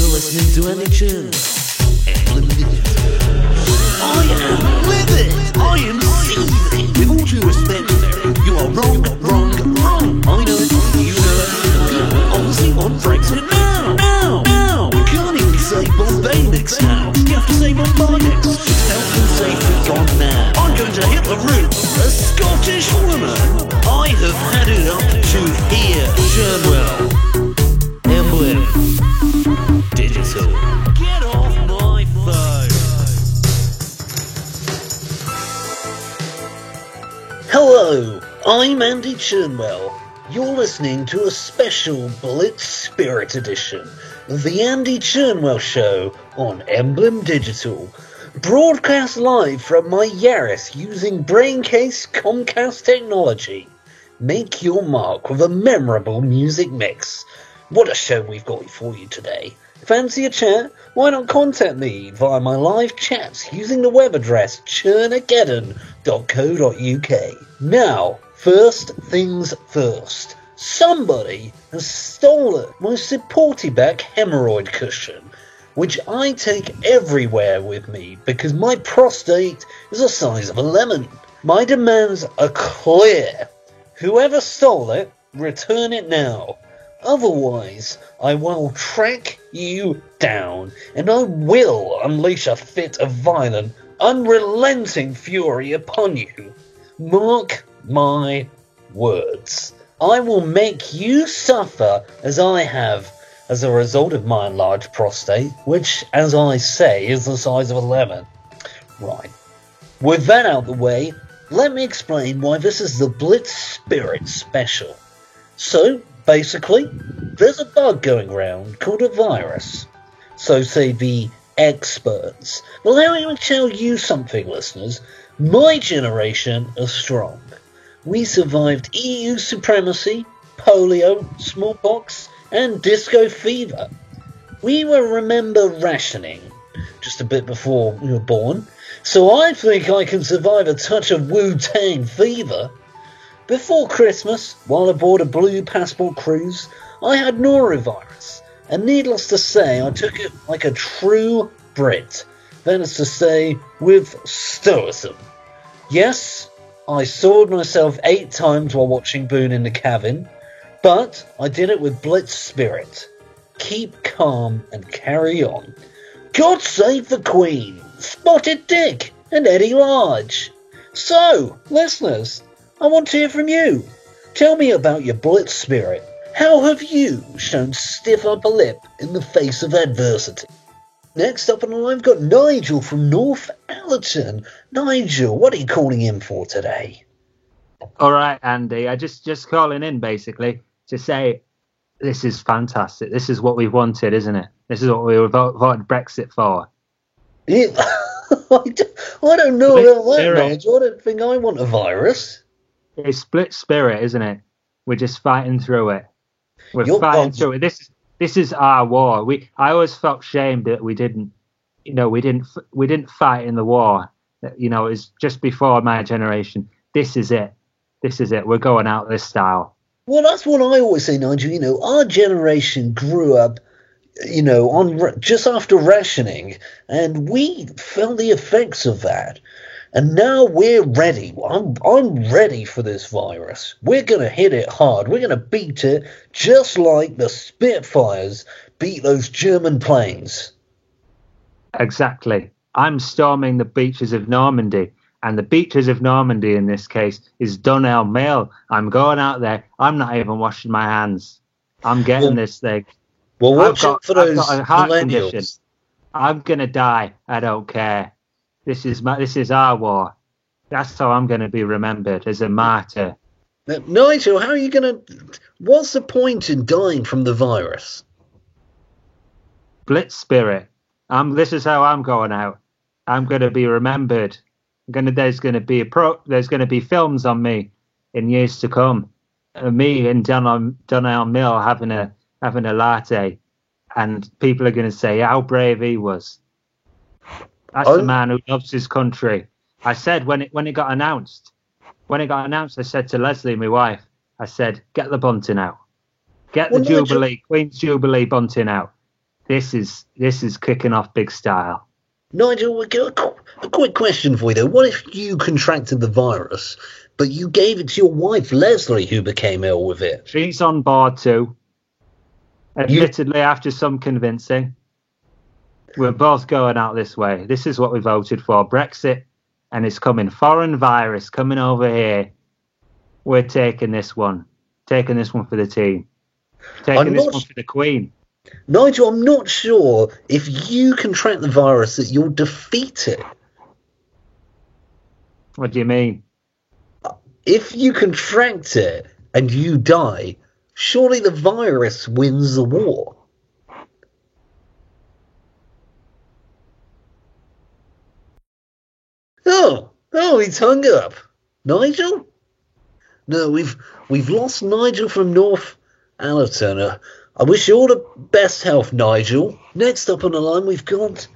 listening to Andy Churn. I am livid. I am seething. With all due respect, you are wrong. I know it. You know it. Honestly, on Brexit now. We can't even say Bombay next now. You have to say Bombay next. Health and safety gone now. I'm going to hit the roof. A Scottish woman. I have had it up to here. Churnwell. Emblem. Digital. Get off my phone. Hello, I'm Andy Churnwell. You're listening to a special Blitz Spirit edition of the Andy Churnwell Show on Emblem Digital. Broadcast live from my Yaris using Braincase Comcast technology. Make your mark with a memorable music mix. What a show we've got for you today. Fancy a chat? Why not contact me via my live chats using the web address churnageddon.co.uk. Now, first things first. Somebody has stolen my Supportiback hemorrhoid cushion, which I take everywhere with me because my prostate is the size of a lemon. My demands are clear. Whoever stole it, return it now. Otherwise, I will track you down, and I will unleash a fit of violent, unrelenting fury upon you. Mark my words. I will make you suffer as I have as a result of my enlarged prostate, which, as I say, is the size of a lemon. Right. With that out of the way, let me explain why this is the Blitz Spirit special. So, basically, there's a bug going around called a virus. So say the experts. Well, let me tell you something, listeners. My generation is strong. We survived EU supremacy, polio, smallpox, and disco fever. We will remember rationing just a bit before we were born, so I think I can survive a touch of Wu-Tang fever. Before Christmas, while aboard a Blue Passport cruise, I had norovirus, and needless to say, I took it like a true Brit, that is to say, with stoicism. Yes, I sawed myself 8 times while watching Boone in the Cabin, but I did it with Blitz Spirit. Keep calm and carry on. God save the Queen, Spotted Dick, and Eddie Large. So, listeners, I want to hear from you. Tell me about your Blitz Spirit. How have you shown stiff upper lip in the face of adversity? Next up on the line, I've got Nigel from North Allerton. Nigel, what are you calling in for today? All right, Andy. I just calling in basically to say this is fantastic. This is what we've wanted, isn't it? This is what we voted Brexit for. Yeah. I don't know about that, Nigel. I don't think I want a virus. It's split spirit, isn't it? We're just fighting through it. We're fighting through it. This is our war. I always felt shamed that we didn't fight in the war. You know, it's just before my generation. This is it. We're going out this style. Well, that's what I always say, Nigel. You know, our generation grew up, you know, on just after rationing, and we felt the effects of that. And now we're ready. I'm ready for this virus. We're going to hit it hard. We're going to beat it just like the Spitfires beat those German planes. Exactly. I'm storming the beaches of Normandy. And the beaches of Normandy in this case is Dunelm Mill. I'm going out there. I'm not even washing my hands. I'm getting this thing. Well, watch out for those I've got a heart millennials. condition. I'm going to die. I don't care. This is our war. That's how I'm going to be remembered, as a martyr. Now, Nigel, how are you going to... What's the point in dying from the virus? Blitz spirit. This is how I'm going out. I'm going to be remembered. There's going to be films on me in years to come. Me in Dunelm Mill having a latte, and people are going to say how brave he was. That's the man who loves his country. I said when it got announced, I said to Leslie, my wife, I said, get the bunting out. Get the Jubilee, Queen's Jubilee bunting out. This is kicking off big style. Nigel, we got a quick question for you though. What if you contracted the virus, but you gave it to your wife Leslie, who became ill with it? She's on board too. Admittedly, after some convincing, we're both going out this way. This is what we voted for: Brexit, and it's coming. Foreign virus coming over here. We're taking this one. Taking this one for the team. Taking this one for the Queen. Nigel, I'm not sure if you contract the virus that you'll defeat it. What do you mean? If you contract it and you die, surely the virus wins the war. Oh, he's hung up. Nigel? No, we've lost Nigel from North Allerton. I wish you all the best health, Nigel. Next up on the line, we've got...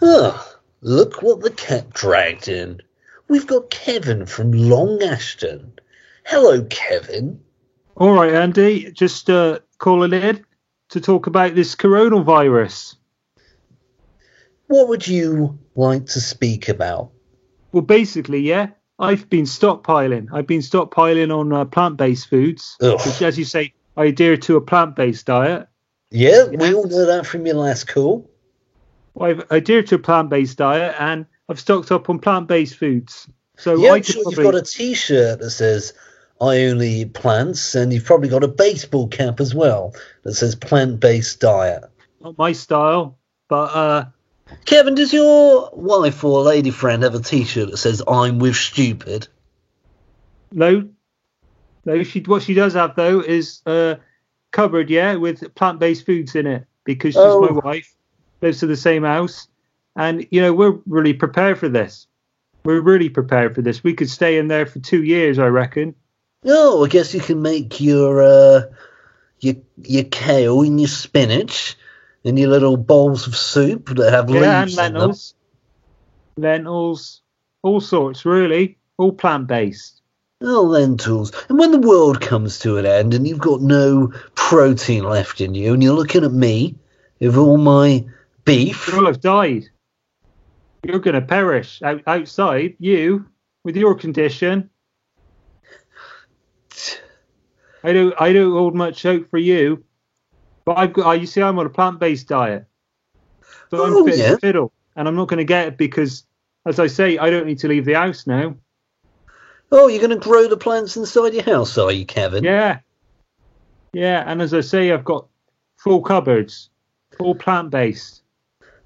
look what the cat dragged in. We've got Kevin from Long Ashton. Hello, Kevin. All right, Andy. Just calling in to talk about this coronavirus. What would you like to speak about? Well, basically, yeah. I've been stockpiling. On plant-based foods, which, as you say, I adhere to a plant-based diet. Yeah, we all know that from your last call. Well, I adhere to a plant-based diet, and I've stocked up on plant-based foods. So yeah, I'm sure you've got a T-shirt that says "I only eat plants," and you've probably got a baseball cap as well that says "plant-based diet." Not my style, but Kevin, does your wife or lady friend have a T-shirt that says "I'm with stupid"? No. What she does have though is cupboard, with plant-based foods in it, because she's my wife, lives in the same house, and we're really prepared for this. We could stay in there for 2 years, I reckon. Oh, I guess you can make your kale and your spinach and your little bowls of soup that have leaves and lentils, all sorts, really, all plant-based. Oh, lentils. And when the world comes to an end and you've got no protein left in you and you're looking at me with all my beef... You'll have died. You're going to perish outside, you, with your condition. I don't hold much hope for you. But you see, I'm on a plant-based diet. So I'm fit as a fiddle. And I'm not going to get it because, as I say, I don't need to leave the house now. Oh, you're going to grow the plants inside your house, are you, Kevin? Yeah. Yeah, and as I say, I've got full cupboards, all plant-based.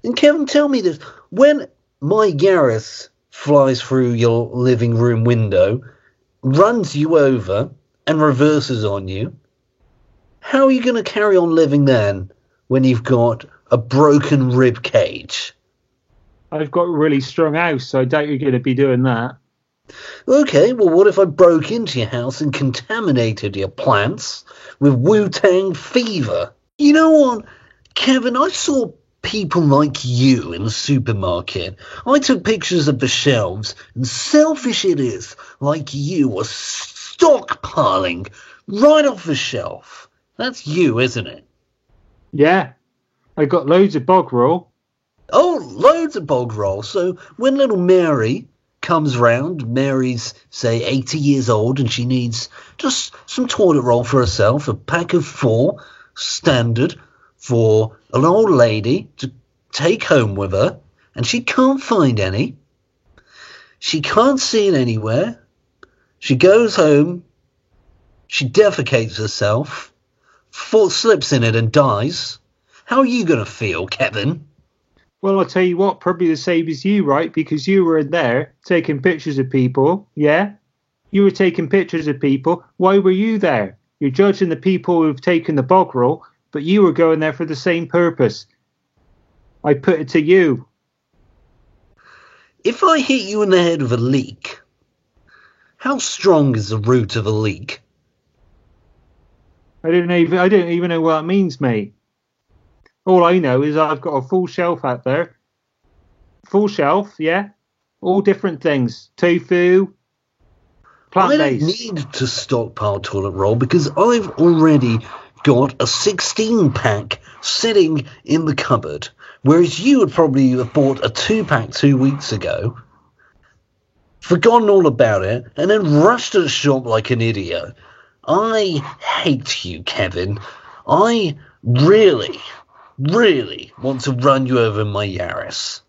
And Kevin, tell me this. When my Gareth flies through your living room window, runs you over, and reverses on you, how are you going to carry on living then when you've got a broken rib cage? I've got a really strong house, so I doubt you're going to be doing that. Okay, well, what if I broke into your house and contaminated your plants with Wu-Tang fever? You know what, Kevin, I saw people like you in the supermarket. I took pictures of the shelves, and selfish it is, like you were stockpiling right off the shelf. That's you, isn't it? Yeah, I got loads of bog roll. Oh, loads of bog roll. So when little Mary comes round, Mary's, say, 80 years old, and she needs just some toilet roll for herself, a pack of 4, standard, for an old lady to take home with her, and she can't find any. She can't see it anywhere. She goes home, she defecates herself, slips in it and dies. How are you going to feel, Kevin? Well, I'll tell you what, probably the same as you, right? Because you were in there taking pictures of people, yeah? You were taking pictures of people. Why were you there? You're judging the people who've taken the bog roll, but you were going there for the same purpose. I put it to you. If I hit you in the head with a leek, how strong is the root of a leek? I don't even know what it means, mate. All I know is I've got a full shelf out there. Full shelf, yeah? All different things. Tofu, plant-based. I don't need to stockpile toilet roll because I've already got a 16-pack sitting in the cupboard, whereas you would probably have bought a 2-pack 2 weeks ago, forgotten all about it, and then rushed to the shop like an idiot. I hate you, Kevin. I really, really want to run you over in my Yaris.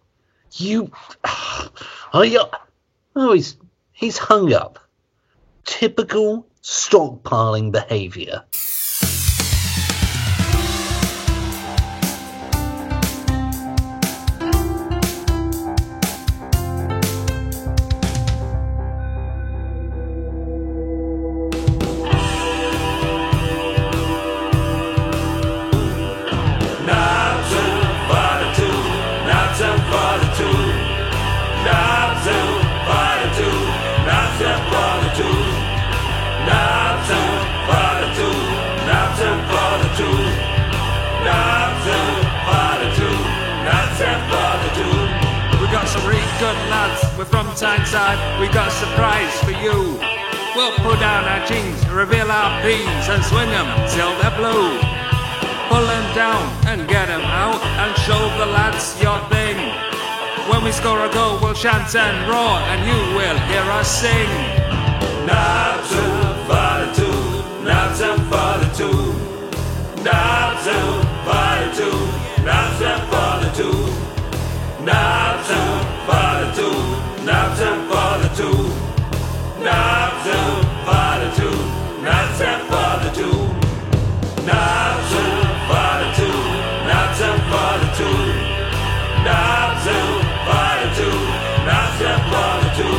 You... Oh, he's hung up. Typical stockpiling behaviour. Good lads, we're from Tyneside, we got a surprise for you. We'll pull down our jeans, reveal our beans and swing them till they're blue. Pull them down and get them out and show the lads your thing. When we score a goal we'll chant and roar and you will hear us sing. Nabs and father two, nabs and father two, nabs and father two, nabs and father two. Nabs and father two, nabs and father two, nabs and father two, nabs and father two, nabs and father two, nabs and father two, nabs and father two, nabs and father two,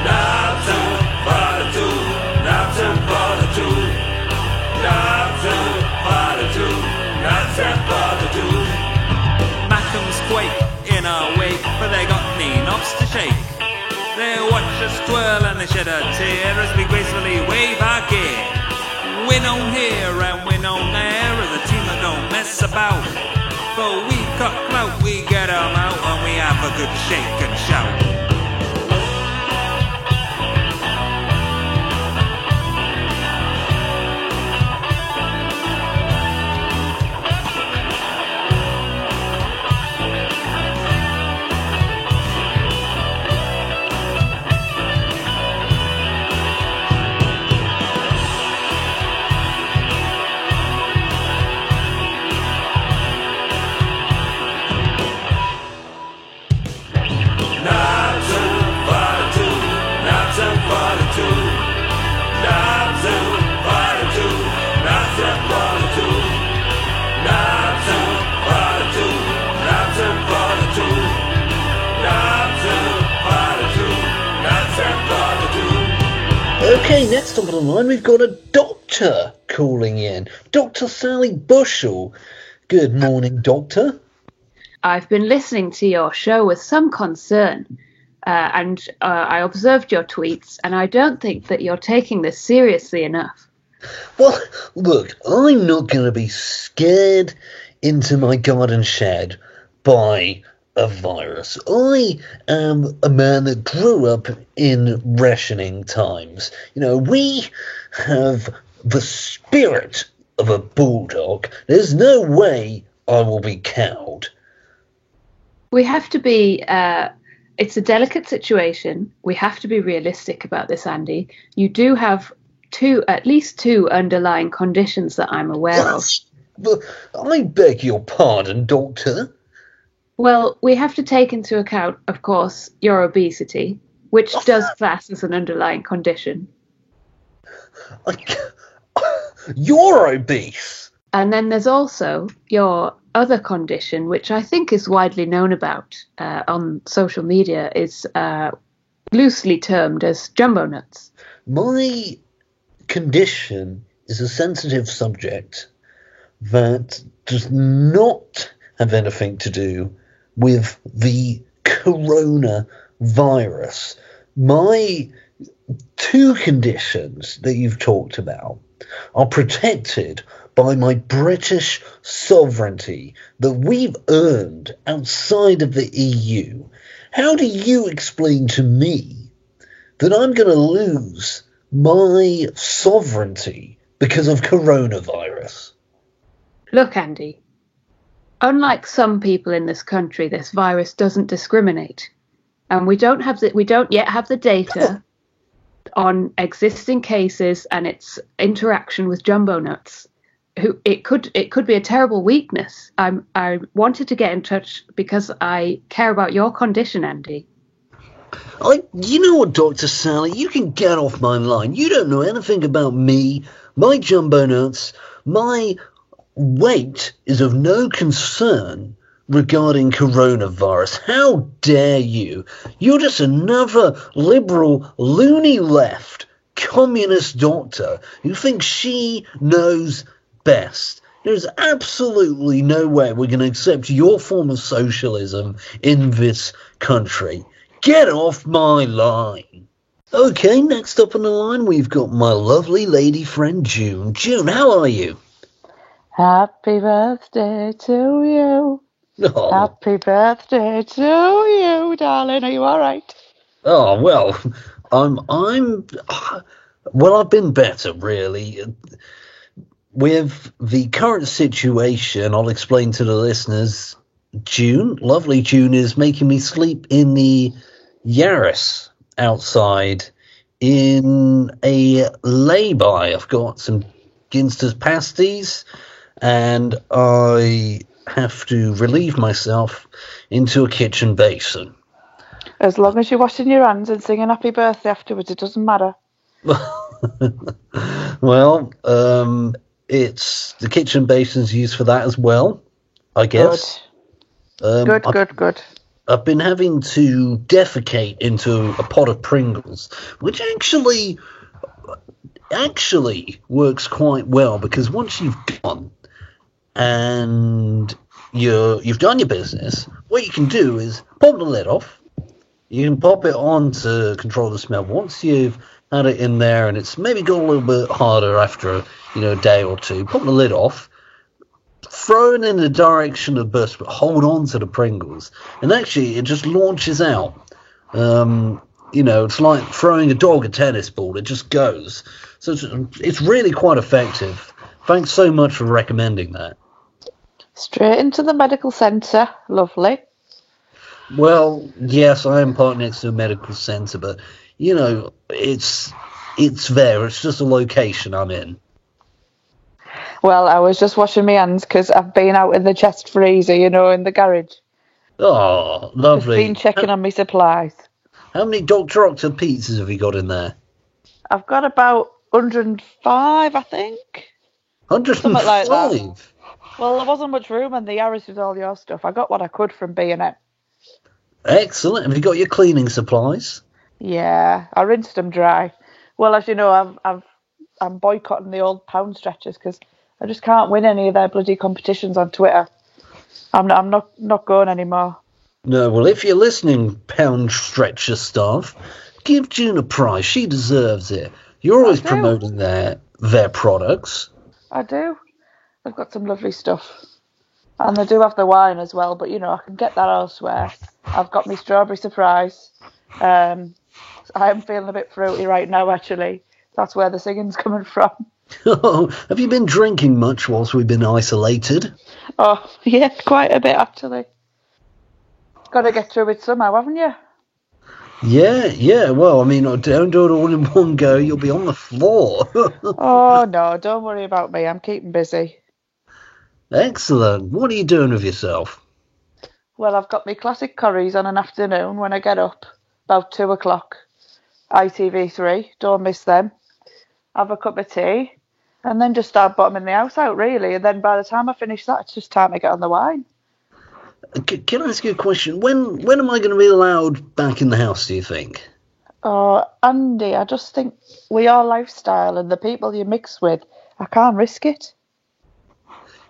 nabs and father two, nabs and father two, nabs and father two, nabs and father two. Mackham's quake in our wake, but they got knee knobs to shake. They watch us twirl and they shed a tear as we gracefully wave our gear. Win on here and win on there as a team that don't mess about. But we cut clout, we get 'em out and we have a good shake and shout. Okay, next up on the line we've got a doctor calling in. Dr. Sally Bushell. Good morning, doctor. I've been listening to your show with some concern, and I observed your tweets, and I don't think that you're taking this seriously enough. Well, look, I'm not going to be scared into my garden shed by a virus. I am a man that grew up in rationing times. You know, we have the spirit of a bulldog. There's no way I will be cowed. We have to be, it's a delicate situation. We have to be realistic about this, Andy. You do have at least two underlying conditions that I'm aware of. But I beg your pardon, doctor. Well, we have to take into account, of course, your obesity, which does class as an underlying condition. You're obese. And then there's also your other condition, which I think is widely known about on social media, is loosely termed as jumbo nuts. My condition is a sensitive subject that does not have anything to do with the coronavirus. My two conditions that you've talked about are protected by my British sovereignty that we've earned outside of the EU. How do you explain to me that I'm going to lose my sovereignty because of coronavirus? virus. Look, Andy, unlike some people in this country, this virus doesn't discriminate. And we don't yet have the data on existing cases and its interaction with jumbo nuts. It could be a terrible weakness. I wanted to get in touch because I care about your condition, Andy. You know what, Dr. Sally? You can get off my line. You don't know anything about me, my jumbo nuts. My weight is of no concern regarding coronavirus. How dare you? You're just another liberal, loony left, communist doctor who thinks she knows best. There's absolutely no way we're going to accept your form of socialism in this country. Get off my line. Okay, next up on the line, we've got my lovely lady friend June. June, how are you? Happy birthday to you. Oh. Happy birthday to you, darling. Are you all right? Oh, well, I've been better, really. With the current situation, I'll explain to the listeners, lovely June, is making me sleep in the Yaris outside in a lay-by. I've got some Ginster's pasties, and I have to relieve myself into a kitchen basin. As long as you're washing your hands and singing happy birthday afterwards, it doesn't matter. Well, it's the kitchen basin's used for that as well, I guess. Good. I've been having to defecate into a pot of Pringles, which actually works quite well, because once you've gone and you've done your business, what you can do is pop the lid off. You can pop it on to control the smell. Once you've had it in there and it's maybe got a little bit harder after a day or two, pop the lid off, throw it in the direction of burst, but hold on to the Pringles, and actually it just launches out. It's like throwing a dog a tennis ball. It just goes. So it's really quite effective. Thanks so much for recommending that. Straight into the medical centre. Lovely. Well, yes, I am parked next to a medical centre, but, it's there. It's just a location I'm in. Well, I was just washing my hands because I've been out in the chest freezer, in the garage. Oh, lovely. Just been checking on my supplies. How many Dr. Octo pizzas have you got in there? I've got about 105, I think. 105? Something like that. Well, there wasn't much room in the Yaris with all your stuff. I got what I could from B&M. Excellent. Have you got your cleaning supplies? Yeah, I rinsed them dry. Well, as you know, I'm boycotting the old pound stretchers because I just can't win any of their bloody competitions on Twitter. I'm not going anymore. No, well, if you're listening, pound stretcher staff, give June a prize. She deserves it. You're always promoting their products. I do. They've got some lovely stuff. And they do have the wine as well, but, I can get that elsewhere. I've got my strawberry surprise. I am feeling a bit fruity right now, actually. That's where the singing's coming from. Oh, have you been drinking much whilst we've been isolated? Oh, yeah, quite a bit, actually. Got to get through it somehow, haven't you? Yeah. Well, don't do it all in one go. You'll be on the floor. Oh, no, don't worry about me. I'm keeping busy. Excellent. What are you doing with yourself? Well, I've got my classic curries on an afternoon when I get up, about 2 o'clock. ITV3, don't miss them. Have a cup of tea, and then just start bottoming the house out, really. And then by the time I finish that, it's just time to get on the wine. Can I ask you a question? When am I going to be allowed back in the house, do you think? Oh, Andy, I just think with your lifestyle and the people you mix with, I can't risk it.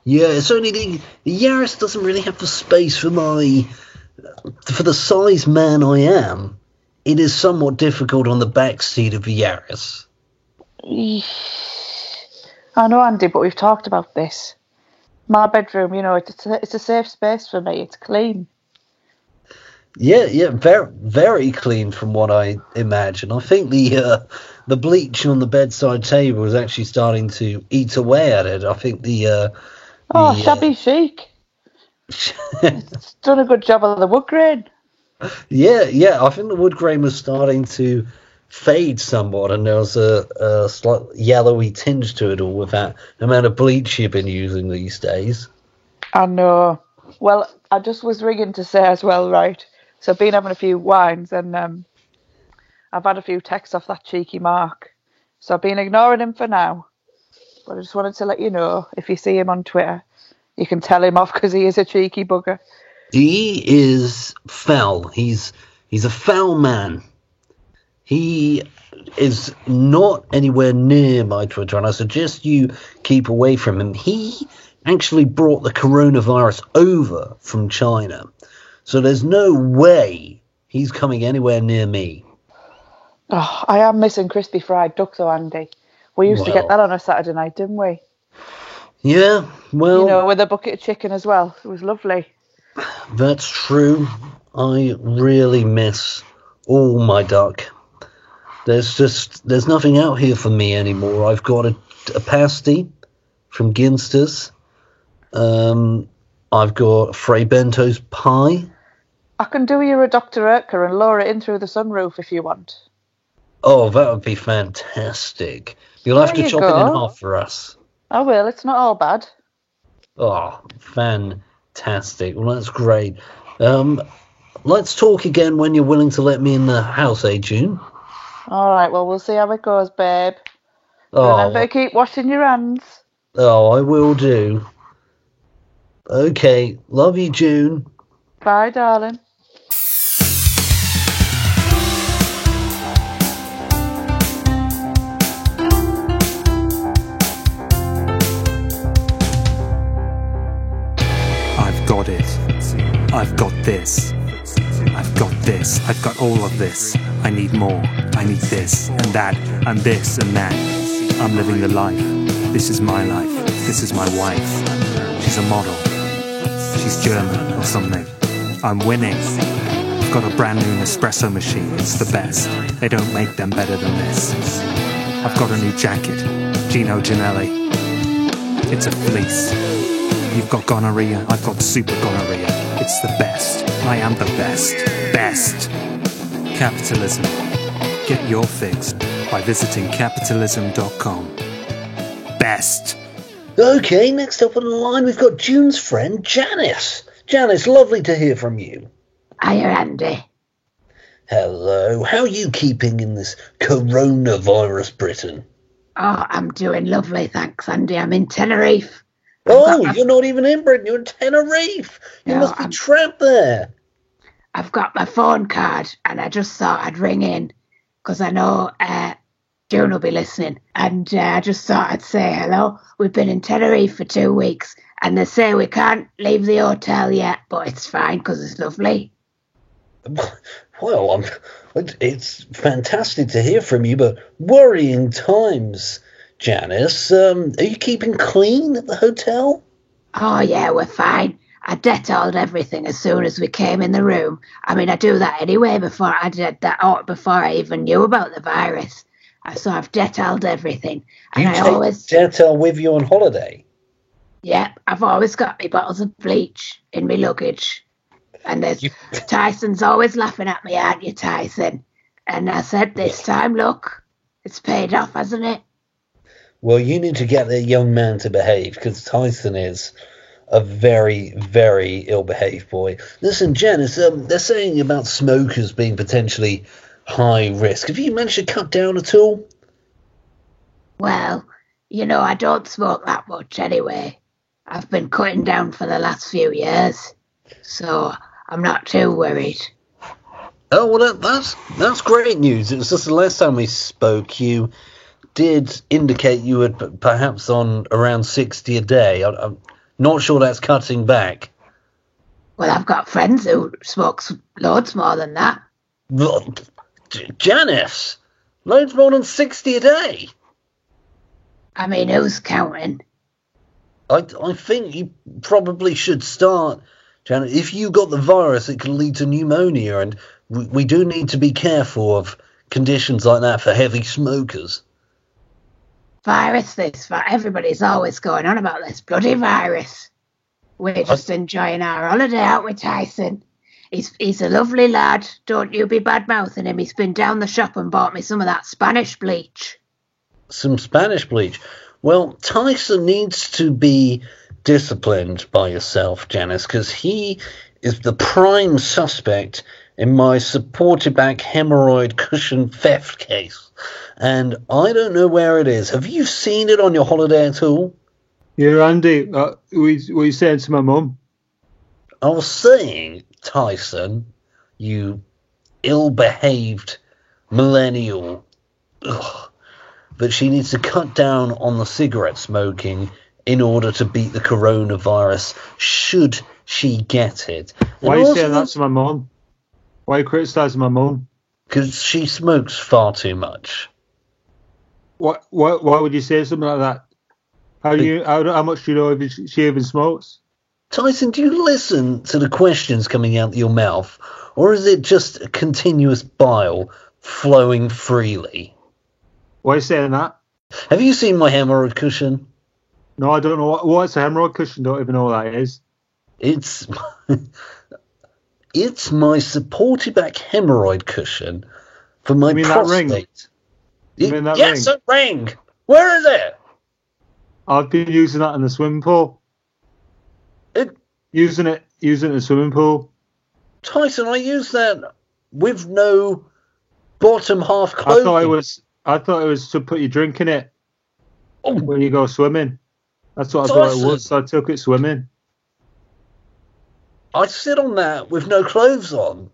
Yeah, it's only the Yaris doesn't really have the space for the size man I am. It is somewhat difficult on the back seat of the Yaris. I know, Andy, but we've talked about this. My bedroom, it's a safe space for me. It's clean. Yeah, very, very clean from what I imagine. I think the bleach on the bedside table is actually starting to eat away at it. I think Shabby chic. It's done a good job of the wood grain. Yeah. I think the wood grain was starting to fade somewhat, and there was a slight yellowy tinge to it all with that amount of bleach you've been using these days. I know. Well, I just was ringing to say as well, right? So I've been having a few wines, and I've had a few texts off that cheeky Mark. So I've been ignoring him for now. But I just wanted to let you know, if you see him on Twitter, you can tell him off because he is a cheeky bugger. He is foul. He's a foul man. He is not anywhere near my Twitter, and I suggest you keep away from him. He actually brought the coronavirus over from China, so there's no way he's coming anywhere near me. Oh, I am missing crispy fried duck though, Andy. We used to get that on a Saturday night, didn't we? Yeah, well... You know, with a bucket of chicken as well. It was lovely. That's true. I really miss all my duck. There's nothing out here for me anymore. I've got a pasty from Ginster's. I've got Fray Bento's pie. I can do you a Dr. Urker and lower it in through the sunroof if you want. Oh, that would be fantastic. You'll have to chop it in half for us. I will. It's not all bad. Oh, fantastic. Well, that's great. Let's talk again when you're willing to let me in the house, June? All right, well, we'll see how it goes, babe. Remember to keep washing your hands. Oh, I will do. Okay, love you, June. Bye, darling. I've got it. I've got this. I've got this. I've got all of this. I need more. I need this and that and this and that. I'm living the life. This is my life. This is my wife. She's a model. She's German or something. I'm winning. I've got a brand new Nespresso machine. It's the best. They don't make them better than this. I've got a new jacket. Gino Ginelli. It's a fleece. You've got gonorrhea. I've got super gonorrhea. It's the best. I am the best. Best. Capitalism. Get your fix by visiting capitalism.com. Best. Okay, next up on the line we've got June's friend Janice. Janice, lovely to hear from you. Hiya, Andy. Hello. How are you keeping in this coronavirus Britain? Oh, I'm doing lovely, thanks, Andy. I'm in Tenerife. You're not even in Britain. You're in Tenerife. You must be trapped there. I've got my phone card, and I just thought I'd ring in because I know June will be listening. And I just thought I'd say hello. We've been in Tenerife for 2 weeks, and they say we can't leave the hotel yet, but it's fine because it's lovely. Well, it's fantastic to hear from you, but worrying times, Janice. Are you keeping clean at the hotel? Oh, yeah, we're fine. I Dettoled everything as soon as we came in the room. I mean, I do that anyway before I did that, before I even knew about the virus. So I've Dettoled everything. And I always Dettol with you on holiday? Yeah, I've always got my bottles of bleach in my luggage. And Tyson's always laughing at me, aren't you, Tyson? And I said this time, look, it's paid off, hasn't it? Well, you need to get that young man to behave, because Tyson is a very, very ill-behaved boy. Listen, Janice, they're saying about smokers being potentially high risk. Have you managed to cut down at all? Well, you know, I don't smoke that much anyway. I've been cutting down for the last few years, so I'm not too worried. Oh, well, that's great news. It was just the last time we spoke, you did indicate you were perhaps on around 60 a day. I'm not sure that's cutting back. Well, I've got friends who smoke loads more than that. Janice, loads more than 60 a day? I mean, who's counting? I think you probably should start Janet, if you got the virus, it can lead to pneumonia, and we do need to be careful of conditions like that for heavy smokers. Virus, everybody's always going on about this bloody virus. We're just enjoying our holiday, aren't we, Tyson? He's a lovely lad. Don't you be bad-mouthing him. He's been down the shop and bought me some of that Spanish bleach. Some Spanish bleach? Well, Tyson needs to be disciplined by yourself, Janice, because he is the prime suspect in my supported back hemorrhoid cushion theft case. And I don't know where it is. Have you seen it on your holiday at all? Yeah, Andy, what are you saying to my mum? I was saying, Tyson, you ill-behaved millennial, that she needs to cut down on the cigarette smoking in order to beat the coronavirus, should she get it. Why are you saying that to my mum? Why are you criticising my mum? Because she smokes far too much. Why would you say something like that? How much do you know if she even smokes? Tyson, do you listen to the questions coming out of your mouth, or is it just a continuous bile flowing freely? Why are you saying that? Have you seen my hemorrhoid cushion? No, I don't know. What's a hemorrhoid cushion? Don't even know what that is. It's my supported back hemorrhoid cushion for my prostate. Yes, a ring. Where is it? I've been using that in the swimming pool. Using it in the swimming pool. Tyson, I use that with no bottom half clothing. I thought it was to put your drink in it Oh, when you go swimming. That's what I thought it was, so I took it swimming. I sit on that with no clothes on.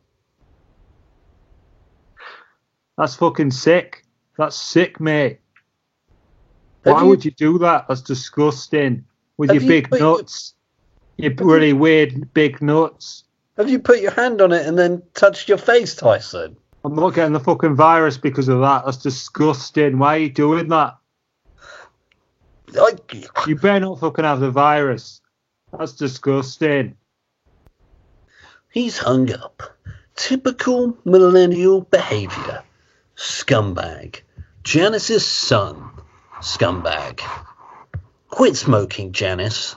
That's fucking sick. That's sick, mate. Why would you do that? That's disgusting. With your big nuts. Your really weird big nuts. Have you put your hand on it and then touched your face, Tyson? I'm not getting the fucking virus because of that. That's disgusting. Why are you doing that? You better not fucking have the virus. That's disgusting. He's hung up. Typical millennial behaviour. Scumbag. Janice's son. Scumbag. Quit smoking, Janice.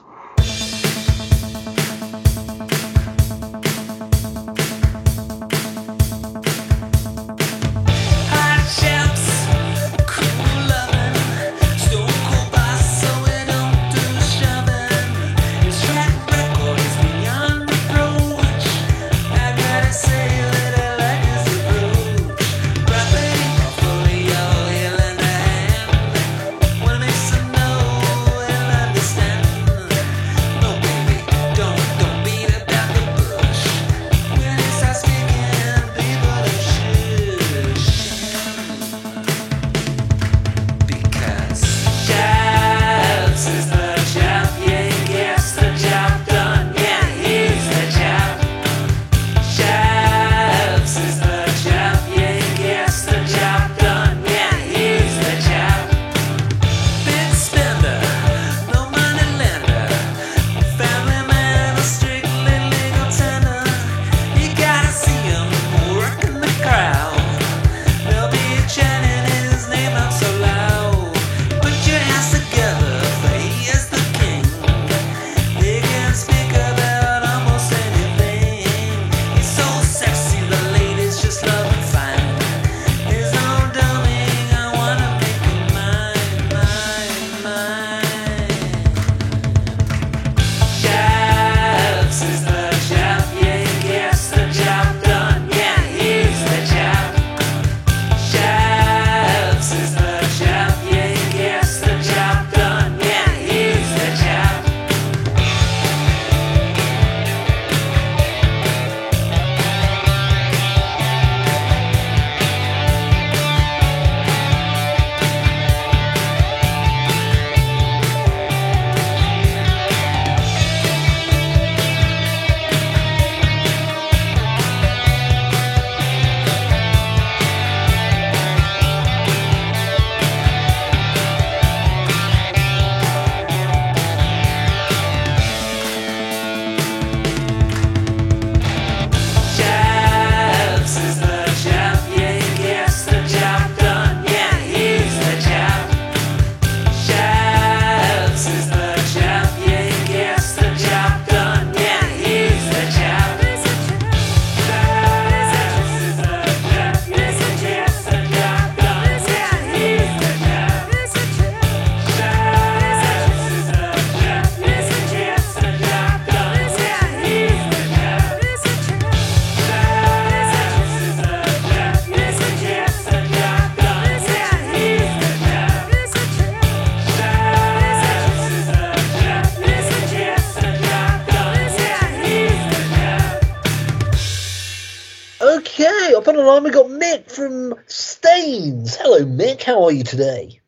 up on the line, we've got Mick from Staines. Hello, Mick. How are you today?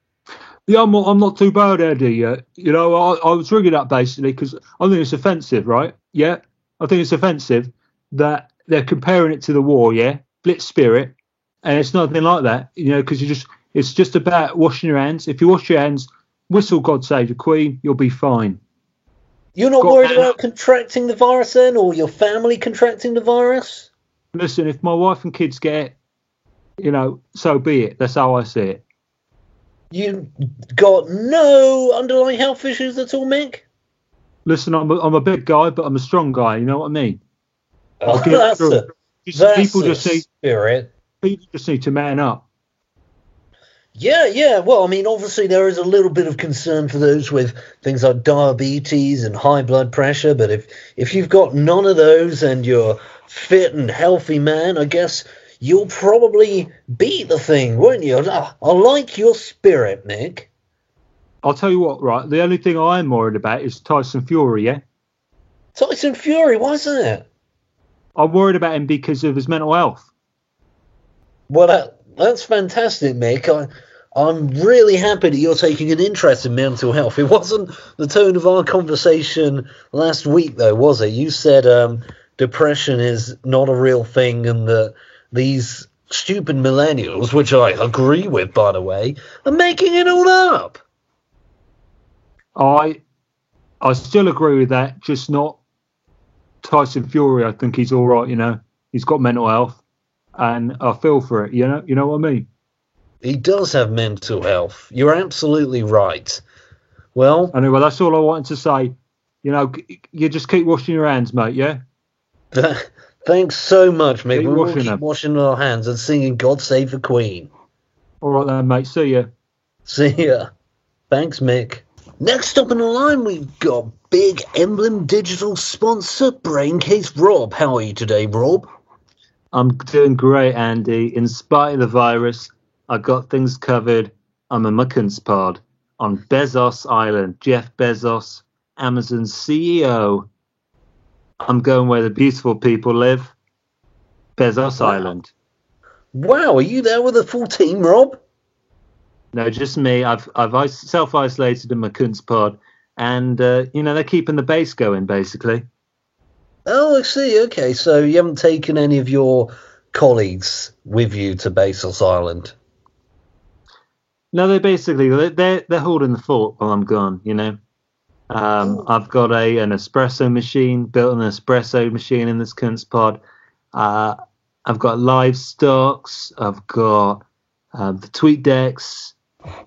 Yeah, I'm not too bad, Eddie. You know, I was ringing up basically because I think it's offensive, right? Yeah, I think it's offensive that they're comparing it to the war, yeah, Blitz spirit, and it's nothing like that, you know, because it's just about washing your hands. If you wash your hands, whistle "God Save the Queen," you'll be fine. You're not worried about contracting the virus then, or your family contracting the virus? Listen, if my wife and kids get it, you know, so be it. That's how I see it. You got no underlying health issues at all, Mick? Listen, I'm a big guy, but I'm a strong guy. You know what I mean? Oh, that's people a spirit. People just need to man up. Yeah. Well, I mean, obviously there is a little bit of concern for those with things like diabetes and high blood pressure, but if you've got none of those and you're fit and healthy man, I guess you'll probably beat the thing, won't you? I like your spirit, Mick. I'll tell you what, right? The only thing I'm worried about is Tyson Fury, yeah? Tyson Fury, why's that? I'm worried about him because of his mental health. Well, that's fantastic, Mick. I'm really happy that you're taking an interest in mental health. It wasn't the tone of our conversation last week, though, was it? You said depression is not a real thing and that these stupid millennials, which I agree with, by the way, are making it all up. I still agree with that, just not Tyson Fury. I think he's all right, you know. He's got mental health, and I feel for it, you know what I mean? He does have mental health. You're absolutely right. Well, anyway, that's all I wanted to say. You know, you just keep washing your hands, mate, yeah? Thanks so much, mate. Keep We'll keep washing our hands and singing God Save the Queen. All right then, mate. See ya. See ya. Thanks, Mick. Next up on the line, we've got Big Emblem Digital sponsor, Braincase Rob. How are you today, Rob? I'm doing great, Andy. In spite of the virus, I got things covered. I'm in my Kunstpod on Bezos Island. Jeff Bezos, Amazon's CEO. I'm going where the beautiful people live. Bezos Island. Wow, are you there with a full team, Rob? No, just me. I've self-isolated in my Kunstpod, and they're keeping the base going, basically. Oh, I see. Okay, so you haven't taken any of your colleagues with you to Bezos Island? No, they're holding the fort while I'm gone. You know, I've got an espresso machine, built an espresso machine in this Kunstpod. I've got livestock. I've got the TweetDecks.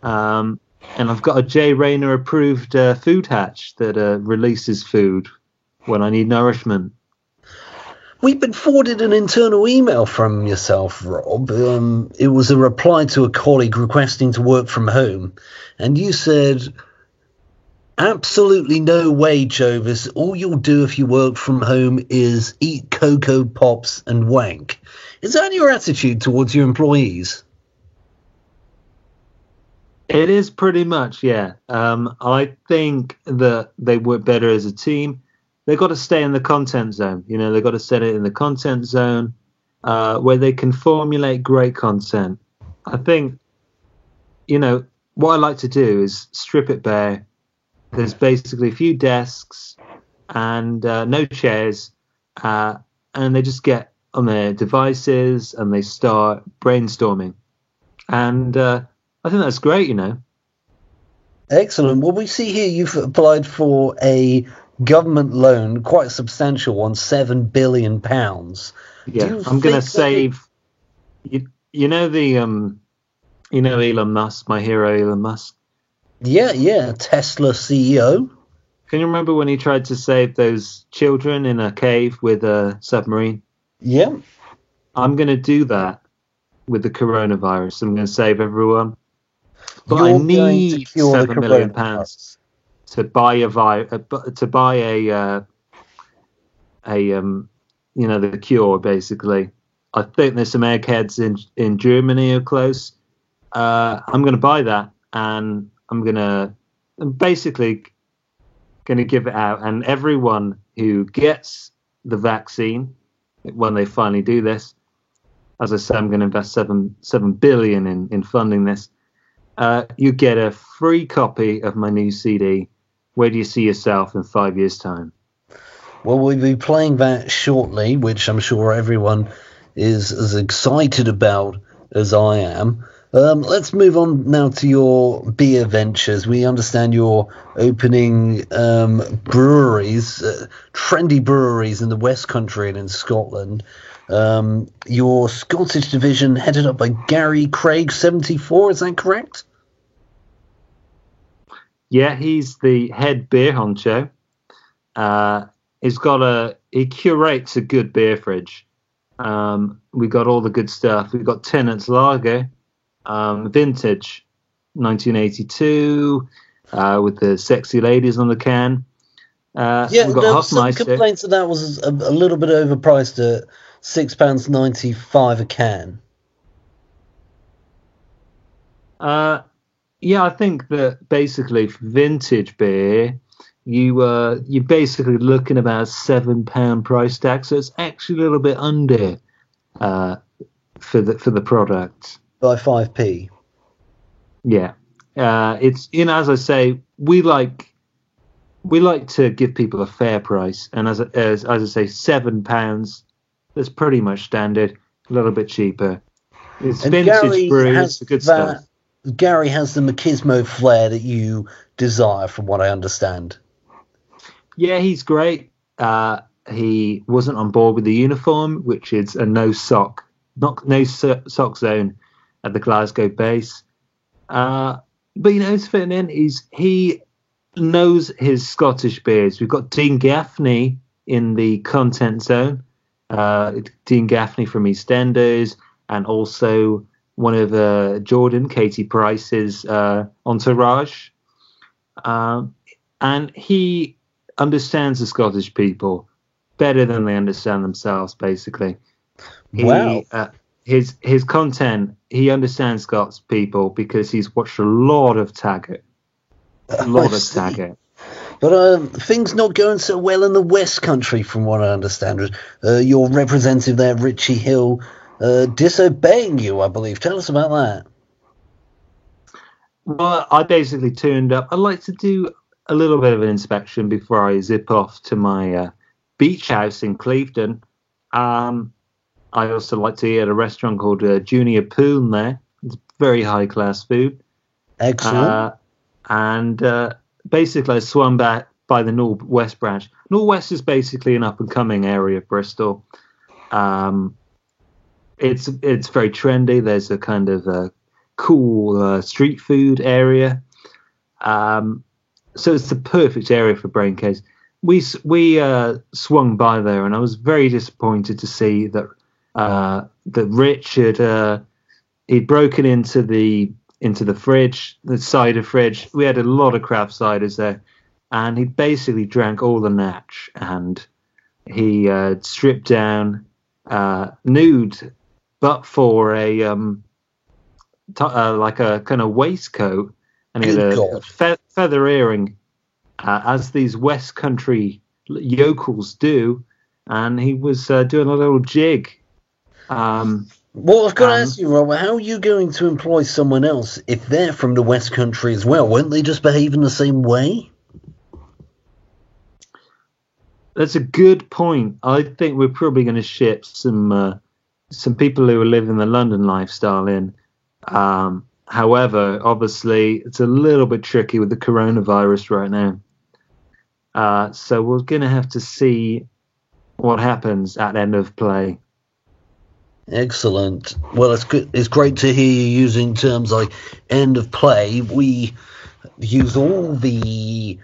And I've got a Jay Rayner approved food hatch that releases food when I need nourishment. We've been forwarded an internal email from yourself, Rob. It was a reply to a colleague requesting to work from home. And you said, absolutely no way, Jovis. All you'll do if you work from home is eat Cocoa Pops and wank. Is that your attitude towards your employees? It is pretty much, yeah. I think that they work better as a team. They've got to stay in the content zone. You know, they've got to set it in the content zone where they can formulate great content. I think, you know, what I like to do is strip it bare. There's basically a few desks and no chairs, and they just get on their devices and they start brainstorming. And I think that's great, you know. Excellent. Well, we see here you've applied for a government loan, quite a substantial one, £7 billion. Yeah, I'm going to save. You know Elon Musk, my hero, Elon Musk. Yeah, Tesla CEO. Can you remember when he tried to save those children in a cave with a submarine? Yeah. I'm going to do that with the coronavirus. I'm going to save everyone. But I need £7 million to buy the cure. Basically, I think there's some eggheads in Germany who are close. I'm going to buy that, and I'm basically going to give it out, and everyone who gets the vaccine when they finally do this, as I said, I'm going to invest seven billion in funding this. You get a free copy of my new CD. Where do you see yourself in 5 years' time? Well, we'll be playing that shortly, which I'm sure everyone is as excited about as I am. Let's move on now to your beer ventures. We understand you're opening breweries, trendy breweries in the West Country and in Scotland. Your Scottish division headed up by Gary Craig, 74, is that correct? Yeah, he's the head beer honcho. He curates a good beer fridge. We got all the good stuff. We've got Tennant's Lager, vintage, 1982, with the sexy ladies on the can. We've got some Hofmeister. complaints that was a little bit overpriced at £6.95 a can. Yeah, I think that basically for vintage beer, you're basically looking about £7 price tag, so it's actually a little bit under for the product by 5p. Yeah, it's as I say, we like to give people a fair price, and as I say, £7. That's pretty much standard. A little bit cheaper. It's and vintage brew. It's the good stuff. Gary has the machismo flair that you desire, from what I understand. Yeah, he's great. He wasn't on board with the uniform, which is a no sock zone at the Glasgow base. But it's fitting in. He knows his Scottish beers. We've got Dean Gaffney in the content zone. Dean Gaffney from EastEnders, and also one of Jordan, Katie Price's entourage. And he understands the Scottish people better than they understand themselves, basically. Wow. His content, he understands Scots people because he's watched a lot of Taggart. But things not going so well in the West Country, from what I understand. Your representative there, Richie Hill, disobeying you, I believe. Tell us about that. Well, I basically turned up. I'd like to do a little bit of an inspection before I zip off to my beach house in Clevedon. I also like to eat at a restaurant called Junior Poon there. It's very high-class food. Excellent. Basically, I swung back by the North West branch. North West is basically an up-and-coming area of Bristol. It's very trendy. There's a kind of cool street food area. So it's the perfect area for Brain Case. We swung by there, and I was very disappointed to see that Richard he'd broken into the fridge, the cider fridge. We had a lot of craft ciders there, and he basically drank all the natch, and he stripped down nude, but for a like a kind of waistcoat, and he had a feather earring, as these West Country yokels do, and he was doing a little jig. Well, I've got to ask you, Robert, how are you going to employ someone else if they're from the West Country as well? Won't they just behave in the same way? That's a good point. I think we're probably going to ship some people who are living the London lifestyle in. However, obviously, it's a little bit tricky with the coronavirus right now. So we're going to have to see what happens at end of play. Excellent. Well, it's good. It's great to hear you using terms like end of play. We use all the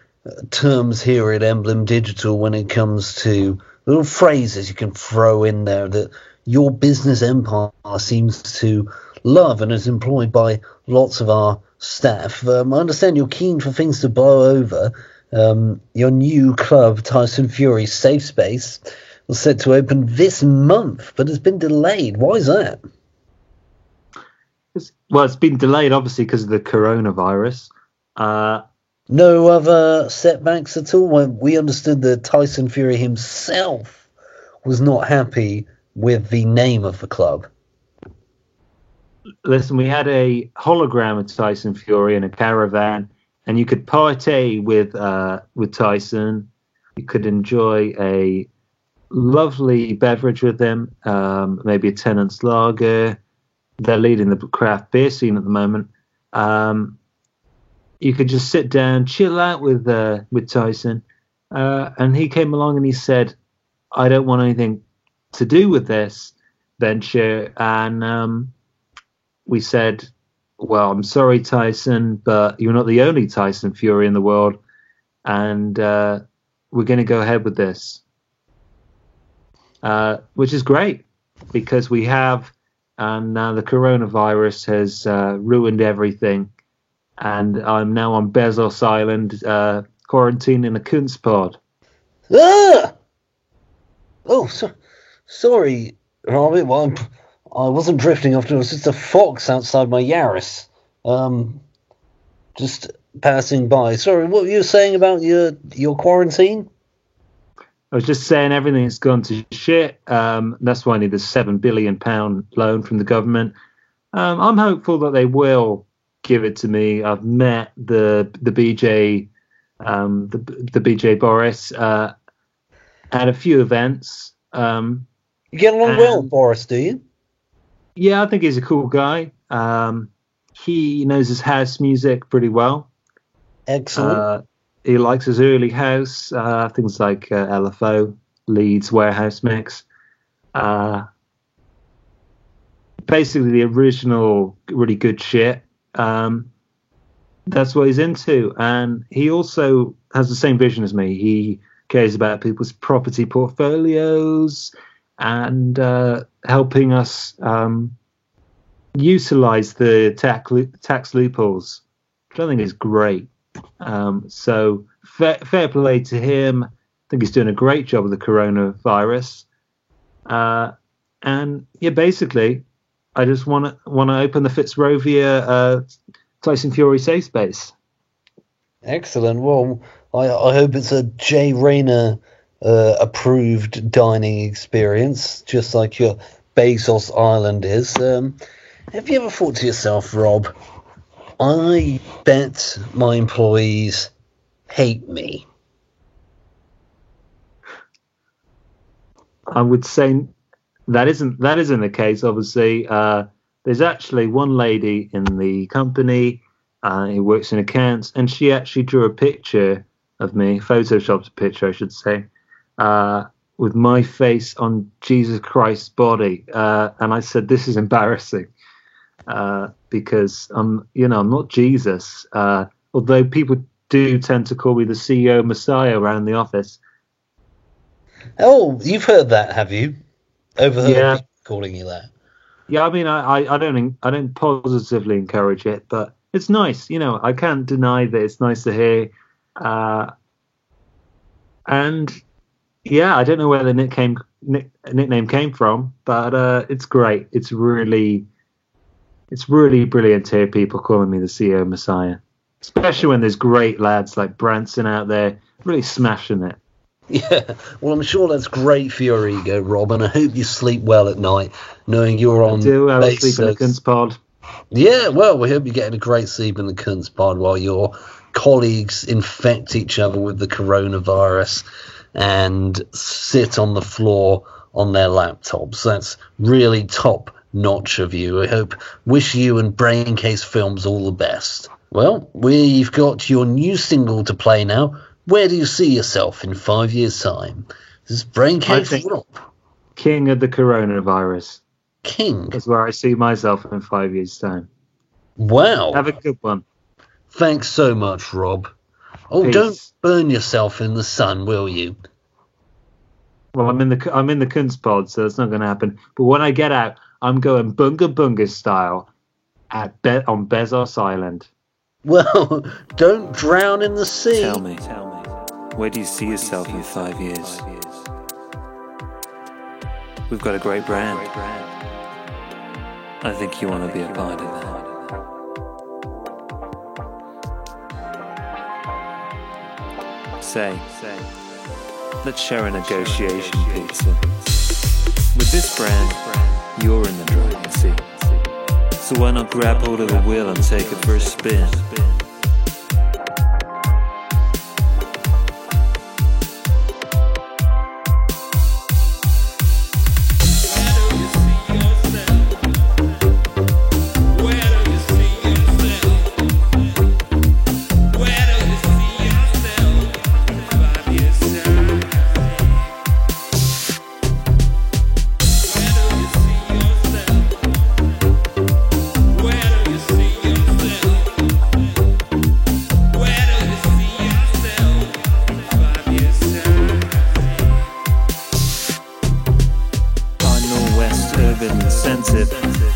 terms here at Emblem Digital when it comes to little phrases you can throw in there that your business empire seems to love and is employed by lots of our staff. I understand you're keen for things to blow over. Your new club, Tyson Fury Safe Space, was set to open this month, but it's been delayed. Why is that? It's been delayed, obviously, because of the coronavirus. No other setbacks at all? We understood that Tyson Fury himself was not happy with the name of the club. listen, we had a hologram of Tyson Fury in a caravan, and you could partay with Tyson. You could enjoy a lovely beverage with him, maybe a Tennant's Lager. They're leading the craft beer scene at the moment. You could just sit down, chill out with Tyson. And he came along and he said, I don't want anything to do with this venture. And we said, well, I'm sorry, Tyson, but you're not the only Tyson Fury in the world. And we're going to go ahead with this. Which is great because we have, and now the coronavirus has ruined everything. And I'm now on Bezos Island, quarantined in a Kunstpod. Ah! Oh, sorry, Robbie. Well, I wasn't drifting off. It was just a fox outside my Yaris. Just passing by. Sorry, what were you saying about your quarantine? I was just saying everything's gone to shit. That's why I need the £7 billion loan from the government. I'm hopeful that they will give it to me. I've met the BJ, the BJ Boris at a few events. You get along well, Boris, do you? Yeah, I think he's a cool guy. He knows his house music pretty well. Excellent. He likes his early house, things like LFO, Leeds Warehouse Mix. Basically the original really good shit. That's what he's into. And he also has the same vision as me. He cares about people's property portfolios and helping us utilize the tax loopholes, which I think is great. So fair play to him. I think he's doing a great job with the coronavirus. And yeah, basically, I just want to open the Fitzrovia Tyson Fury safe space. Excellent. Well, I hope it's a Jay Rayner approved dining experience, just like your Bezos Island is. Have you ever thought to yourself, Rob, I bet my employees hate me? I would say that isn't the case. Obviously, there's actually one lady in the company who works in accounts, and she actually drew a picture of me, photoshopped a picture, I should say, with my face on Jesus Christ's body, and I said, "This is embarrassing." Because I'm not Jesus. Although people do tend to call me the CEO Messiah around the office. Oh, you've heard that, have you? Overheard people calling you that? Yeah, I mean, I don't positively encourage it, but it's nice. I can't deny that it's nice to hear. And yeah, I don't know where the nickname came from, but it's great. It's really brilliant to hear people calling me the CEO Messiah, especially when there's great lads like Branson out there really smashing it. Yeah, well, I'm sure that's great for your ego, Rob, and I hope you sleep well at night, knowing you're on. I was sleeping in the Kunstpod. Yeah, well, we hope you're getting a great sleep in the Kunstpod while your colleagues infect each other with the coronavirus and sit on the floor on their laptops. That's really top notch of you. I wish you and Braincase Films all the best. Well, we've got your new single to play now. Where do you see yourself in 5 years' time? This is Braincase Rob. King of the coronavirus. King? That's where I see myself in 5 years' time. Wow. Have a good one. Thanks so much, Rob. Oh, Peace. Don't burn yourself in the sun, will you? Well, I'm in the Kunstpod, so it's not going to happen. But when I get out, I'm going bunga bunga style on Bezos Island. Well, don't drown in the sea. Tell me, where do you see yourself in 5 years? We've got a great brand. I think you want to be a part of that. Say, let's share a negotiation pizza. With this brand, you're in the driving seat. So So why not grab hold of the wheel and take it for a spin?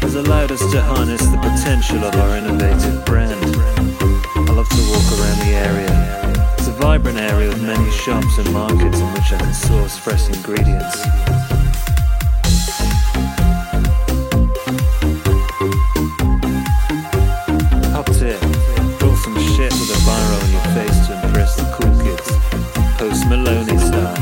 Has allowed us to harness the potential of our innovative brand. I love to walk around the area. It's a vibrant area with many shops and markets in which I can source fresh ingredients. Hot tip, roll some shit with a biro on your face to impress the cool kids. Post Maloney style.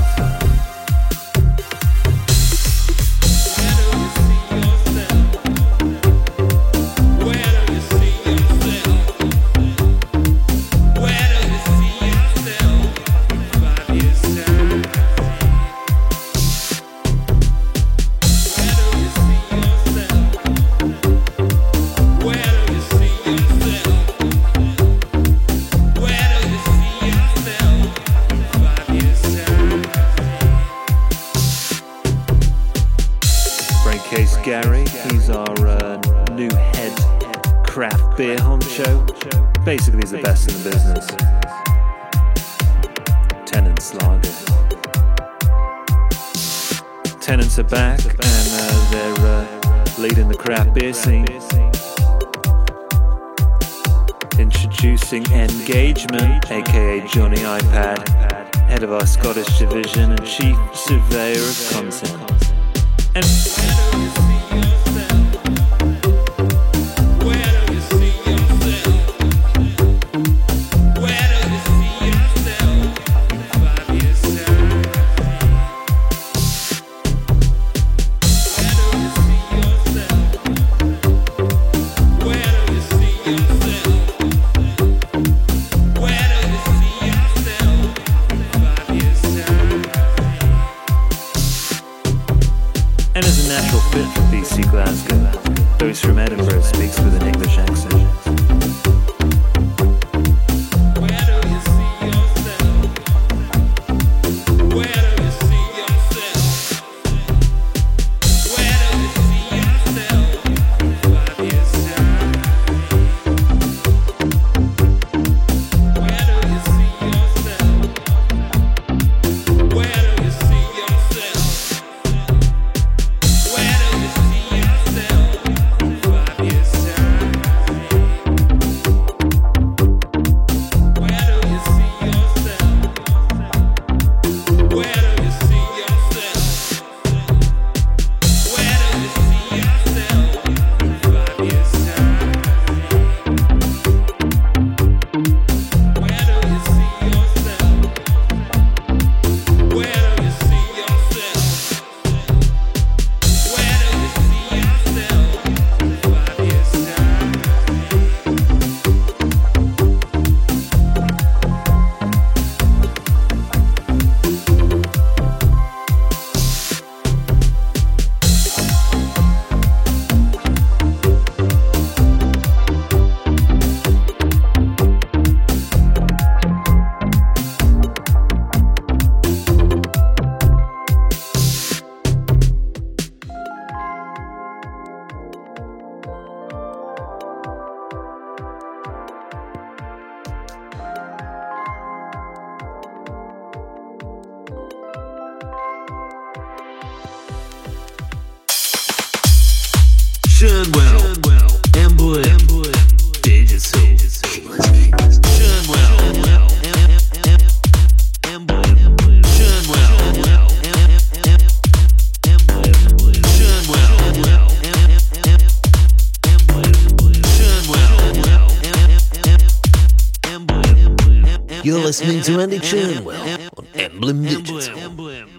Case Gary, he's our new head craft beer honcho. Basically, he's the best in the business. Tennent's Lager. Tennent's are back and they're leading the craft beer scene. Introducing Engagement, aka Johnny iPad, head of our Scottish division and chief surveyor of content. And as a natural fit for BC Glasgow, Louis from Edinburgh speaks with an English accent. Churnwell, Emblem, Digital, Churnwell, Emblem, Churnwell, You're listening to Andy Churnwell on Emblem Digital.